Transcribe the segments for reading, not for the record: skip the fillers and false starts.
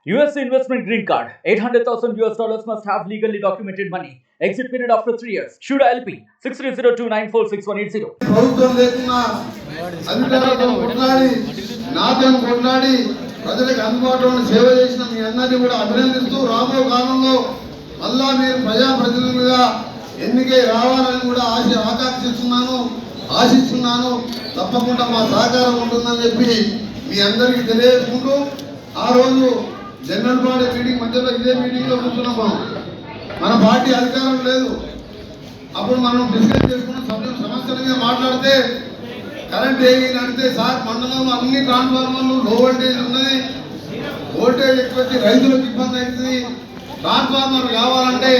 US investment green card. $800,000 must have legally documented money. Exit period after 3 years. Shuda LP 6302946180. ప్రభుత్వం లేకున్నా అధికారులతో కొట్లాడి నాతో కొట్లాడి ప్రజలకు అందుబాటులో సేవ చేసిన మీ అందరినీ కూడా అభినందిస్తూ రాబో కాలంలో మళ్ళా మీరు ప్రజాప్రతినిధులుగా ఎన్నికై రావాలని కూడా ఆశిస్తున్నాను. తప్పకుండా మా సహకారం ఉంటుందని చెప్పి మీ అందరికీ తెలియజేసుకుంటూ ఆ రోజు జనరల్ బాడీ మీటింగ్ మధ్యలో ఇదే మీటింగ్లో కూర్చున్నాం. మన పార్టీ అధికారం లేదు. అప్పుడు మనం డిస్కస్ చేసుకున్న సమస్యల మీద మాట్లాడితే కరెంట్ ఏమి నడితే సార్ మండలంలో అన్ని ట్రాన్స్ఫార్మర్లు లో వోల్టేజ్ ఉన్నది, వోల్టేజ్ ఎక్కువ రైతులకు ఇబ్బంది అవుతుంది. ట్రాన్స్ఫార్మర్ కావాలంటే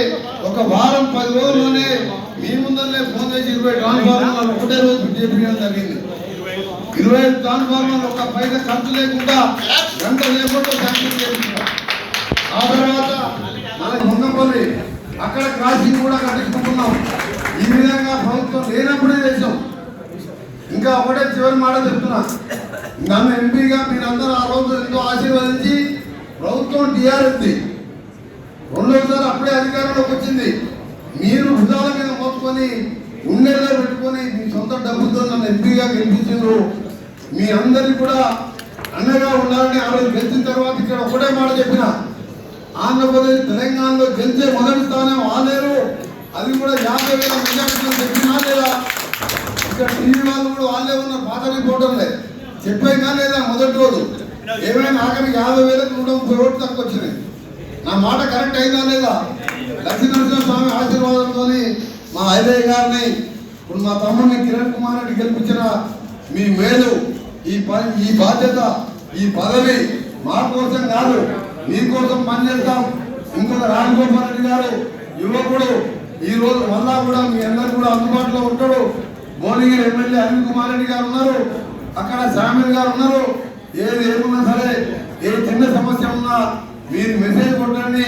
ఒక వారం 10 రోజుల్లోనే మీ ముందరనే ఫోన్ చేసి 20 ట్రాన్స్ఫార్మర్లు ఒకటే రోజు ఫిట్ చేయడం జరిగింది. 25 ట్రాన్స్ఫార్మర్లు ఒక పైసా ఖర్చు లేకుండా గంట లేకుండా శాంక్షన్ చేయించాం. ఆ తర్వాత మన గుండంపల్లి అక్కడ క్రాసింగ్ కూడా కట్టించుకుంటున్నాం. ఈ విధంగా ప్రభుత్వం లేనప్పుడే చేసాం. ఇంకా ఒకటే చివరి మాట చెప్తున్నా, నన్ను ఎంపీగా మీరందరూ ఆ రోజు ఎంతో ఆశీర్వదించి ప్రభుత్వం టీఆర్ఎస్ది రెండోసారి అప్పుడే అధికారంలోకి వచ్చింది. మీరు భుజాల మీద మోసుకొని ఉండేలా పెట్టుకొని మీ సొంత డబ్బుతో నన్ను ఎంపీగా గెలిపించారు. మీ అందరికీ కూడా అండగా ఉండాలని ఆ రోజు గెలిచిన తర్వాత ఇక్కడ ఒకటే మాట చెప్పిన, ఆంధ్రప్రదేశ్ తెలంగాణలో గెలిచే మొదటి స్థానం ఆలేరు, అది కూడా 50,000 మెజార్టీలో చెప్పినా లేదా? ఇక్కడ టీవీ వాళ్ళు కూడా వాళ్ళే ఉన్నారు, పాత రిపోర్టర్లే చెప్పాయినా లేదా? మొదటి రోజు ఏమైనా ఆఖరికి 50,000కు 130 ఓట్లు తక్కువ వచ్చినాయి. నా మాట కరెక్ట్ అయిందా లేదా? లక్ష్మీనరసింహ స్వామి ఆశీర్వాదంతో మా ఐలయ్య గారిని, ఇప్పుడు మా తమ్ముడిని కిరణ్ కుమార్ రెడ్డి గెలిపించిన మీ మేలు, ఈ బాధ్యత, ఈ పదవి మా కోసం కాదు, మీకోసం పనిచేస్తాం. ఇంకొక రాజగోపాల్ రెడ్డి గారు యువకుడు, ఈ రోజు మళ్ళా కూడా మీ అందరూ కూడా అందుబాటులో ఉంటాడు. భువనగిరి ఎమ్మెల్యే అనిల్ కుమార్ రెడ్డి గారు ఉన్నారు, అక్కడ శామిల్ గారు ఉన్నారు. ఏమున్నా సరే, ఏ చిన్న సమస్య ఉన్నా మీరు మెసేజ్ కొట్టండి.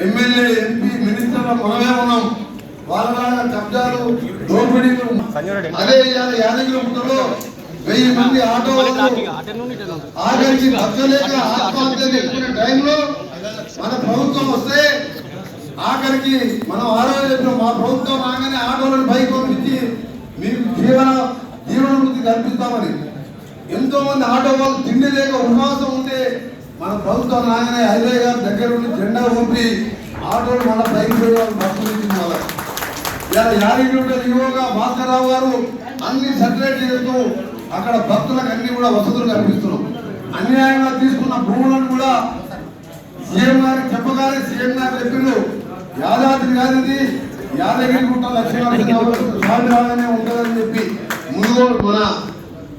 ఎమ్మెల్యే, ఎంపీ, మినిస్టర్ల మనమే ఉన్నాం. వాళ్ళ కబ్జాలు, దోపిడీలు. అదే యాదగిరిగుట్టలో 1000 మంది ఆటో ఆఖరికి బతకలేక ఆత్మహత్య చేసుకునే టైంలో మన ప్రభుత్వం వస్తే ఆఖరికి మనం ఆరోగ్యం మా ప్రభుత్వం రాగానే ఆటోలను బైక్ పంపించి మీకు జీవన వృత్తి కల్పిస్తామని ఎంతో మంది ఆటో వాళ్ళు తిండి లేక ఉపవాసం ఉంటే మన ప్రభుత్వం రాగానే ఐలయ్య గారి దగ్గర ఉండి జెండా పంపి ఆటోలు మన బైక్ పోయి వాళ్ళు బస్సులు ఇచ్చింది. వాళ్ళ ఇలా యాదగిరిగుట్ట యువగా భాస్కర్రావు గారు అన్ని సెటిలైట్ చేస్తూ అక్కడ భక్తులకు అన్ని కూడా వసతులు కల్పిస్తున్నాం. అన్యాయంగా తీసుకున్న భూములను కూడా సీఎం గారికి చెప్పగానే సీఎం గారు చెప్పిండు, యాదాద్రి గారిది యాదగిరిగుట్ట లక్ష్మీనరసింహ రాగానే ఉంటుందని చెప్పి మునుగోడు మన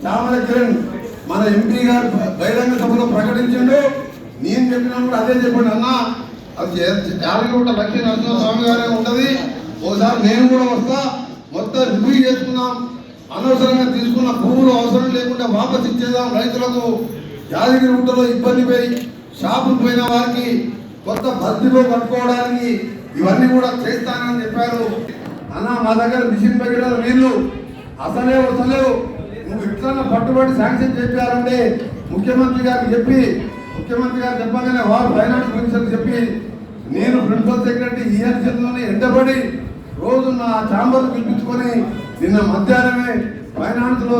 చామల కిరణ్ మన ఎంపీ గారు బహిరంగ సభలో ప్రకటించిండు. నేను చెప్పినప్పుడు అదే చెప్పండి, అన్న అది యాదగిరిగుట్ట లక్ష్మీనరసింహ స్వామి గారే ఉంటుంది, ఓసారి నేను కూడా వస్తా, మొత్తం రివ్యూ చేసుకున్నాం. అనవసరంగా తీసుకున్న భూములు అవసరం లేకుండా వాపసు ఇచ్చేదాం రైతులకు. యాదగిరిగుట్టలో ఇబ్బంది పోయి షాపులు పోయిన వారికి కొత్త భర్తీలో కట్టుకోవడానికి ఇవన్నీ కూడా చేస్తానని చెప్పారు. అన్న మా దగ్గర మిషన్ దగ్గర నీళ్లు అసలే వస్తలేవు, నువ్వు ఇట్లా పట్టుబడి శాంక్షన్ చెప్పారంటే ముఖ్యమంత్రి గారికి చెప్పి, ముఖ్యమంత్రి గారు చెప్పగానే వారు ఫైనాన్స్ మినిస్టర్ చెప్పి నేను ప్రిన్సిపల్ సెక్రటరీ ఈఎన్సీలోనే ఎండబడి రోజు నా ఛాంబర్లు పిలిపించుకొని నిన్న మధ్యాహ్నమే ఫైనాన్స్ లో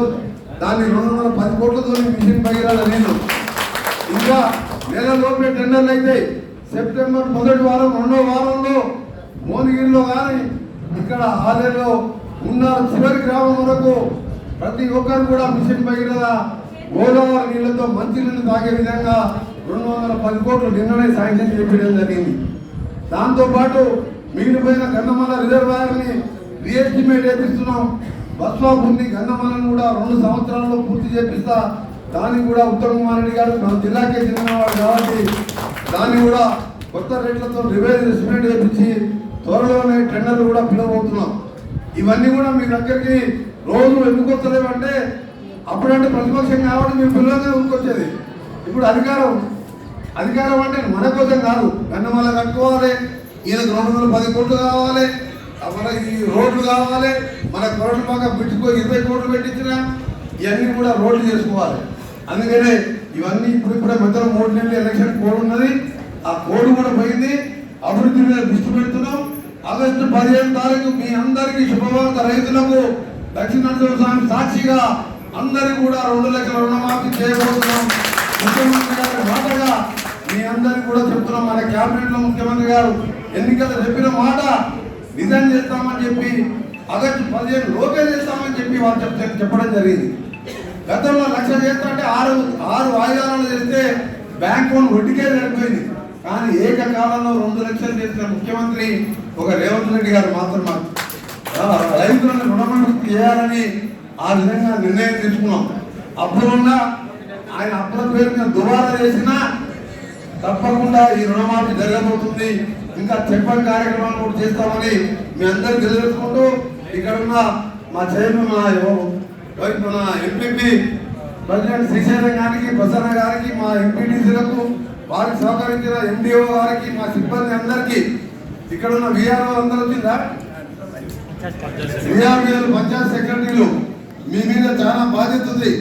దాన్ని 210 కోట్లతో మిషన్ భగీరథ నేను ఇంకా నెలలోపే టెండర్లు అయితే సెప్టెంబర్ మొదటి వారం 2వ వారంలో భువనగిరిలో కానీ ఇక్కడ ఆలేరులో ఉన్న చివరి గ్రామం వరకు ప్రతి ఒక్కరు కూడా మిషన్ భగీరథ గోదావరి నీళ్లతో మంచి నీళ్లు తాగే విధంగా 210 కోట్లు నిన్ననే శాంక్షన్ చేయడం జరిగింది. దాంతోపాటు మిగిలిపోయిన గన్నమల రిజర్వాయర్ని రీఎస్టిమేట్ చేపిస్తున్నాం. బస్వా భూమి గన్నమలను కూడా 2 సంవత్సరాల్లో పూర్తి చేపిస్తా. దాన్ని కూడా ఉత్తమ్ కుమార్ రెడ్డి గారు మన జిల్లాకే చెందినవాడు కాబట్టి దాన్ని కూడా కొత్త రేట్లతో రివైజ్ ఎస్టిమేట్ చేపించి త్వరలోనే టెండర్లు కూడా పిలవబోతున్నాం. ఇవన్నీ కూడా మీ దగ్గరికి రోజు ఎందుకు వస్తలేవంటే, అప్పుడంటే ప్రతిపక్షం కాబట్టి మీ పిల్లలనే ఊరుకొచ్చేది. ఇప్పుడు అధికారం అంటే మన కోసం కాదు, గన్నమల కట్టుకోవాలి, ఈయనకు 210 కోట్లు కావాలి, మన ఈ రోడ్లు కావాలి, మన రోడ్లు బాగా పెట్టుకో 20 కోట్లు పెట్టించిన ఇవన్నీ కూడా రోడ్లు చేసుకోవాలి. అందుకనే ఇవన్నీ ఇప్పుడే మధ్యలో 3 నెలలు ఎలక్షన్ కోడ్ ఉన్నది. మీద దృష్టి పెడుతున్నాం. ఆగస్టు 15 తారీఖు మీ అందరికీ శుభవార్త. రైతులకు దక్షిణాంధ్ర స్వామి సాక్షిగా అందరికీ కూడా 2 లక్షల రుణమాఫీ చేయబోతున్నాం. ముఖ్యమంత్రి గారి మాటగా మీ అందరికీ కూడా చెప్తున్నాం. మన క్యాబినెట్ లో ముఖ్యమంత్రి గారు ఎన్నికలు చెప్పిన మాట నిజం చేస్తామని చెప్పి ఆగస్టు 15 లోపే చేస్తామని చెప్పి వాళ్ళు చెప్పడం జరిగింది. గతంలో 1 లక్ష చేస్తా అంటే 6 వాయిదాలు చేస్తే బ్యాంక్ లోన్ వడ్డీకే సరిపోయింది. కానీ ఏకకాలంలో 2 లక్షలు చేసిన ముఖ్యమంత్రి ఒక రేవంత్ రెడ్డి గారు మాత్రం రైతులను రుణమాఫీ చేయాలని ఆ విధంగా నిర్ణయం తీసుకున్నాం. అప్పుడున్న ఆయన అప్పుల పేరు మీద దుబారా చేసినా తప్పకుండా ఈ రుణమాఫీ జరగబోతుంది. ఇంకా చెప్పని కార్యక్రమాలు కూడా చేస్తామని మీ అందరికి తెలియజేసుకుంటూ ఇక్కడ ఉన్న మా చైర్మన్ మన ఎంపీపీ ప్రెసిడెంట్ శ్రీశైలం గారికి, ప్రసన్న గారికి, మా ఎంపీటీసీలకు, వారికి సహకరించిన ఎండిఓ గారికి, మా సిబ్బంది అందరికీ, ఇక్కడ ఉన్న విఆర్ఓ అందరూ వచ్చిందా, విఆర్ఓలు, పంచాయత్ సెక్రటరీలు, మీ మీద చాలా బాధ్యత ఉంది.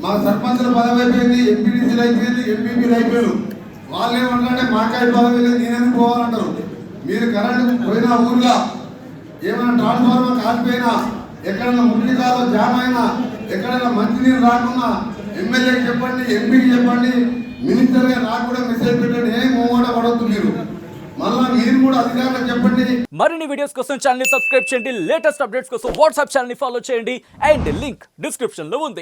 మా సర్పంచుల పదవి అయిపోయింది, ఎంపీటీసీలు అయిపోయింది, ఎంపీపీలు అయిపోయారు. వాళ్ళు ఏమంటారంటే మాకాయ పదవి లేదు, నేనెందుకు పోవాలంటారు. మీరు కరెంటు పోయిన ఊర్లో ఏమైనా ట్రాన్స్ఫార్మర్ కాలిపోయినా, ఎక్కడైనా మురికి కాలో జామ్ అయినా, ఎక్కడైనా మంచినీరు రాకున్నా ఎమ్మెల్యేకి చెప్పండి, ఎంపీకి చెప్పండి, మినిస్టర్గా నాకు కూడా మెసేజ్ పెట్టండి. ఏం మూమాట పడవద్దు మీరు. మళ్ళా మీరు కూడా అధికారులకు చెప్పండి. మరిన్ని వీడియోస్ కోసం ఛానల్ ని సబ్స్క్రైబ్ చేయండి. లేటెస్ట్ అప్డేట్స్ కోసం వాట్సాప్ ఛానల్ ని ఫాలో చేయండి. అండ్ లింక్ డిస్క్రిప్షన్ లో ఉంది.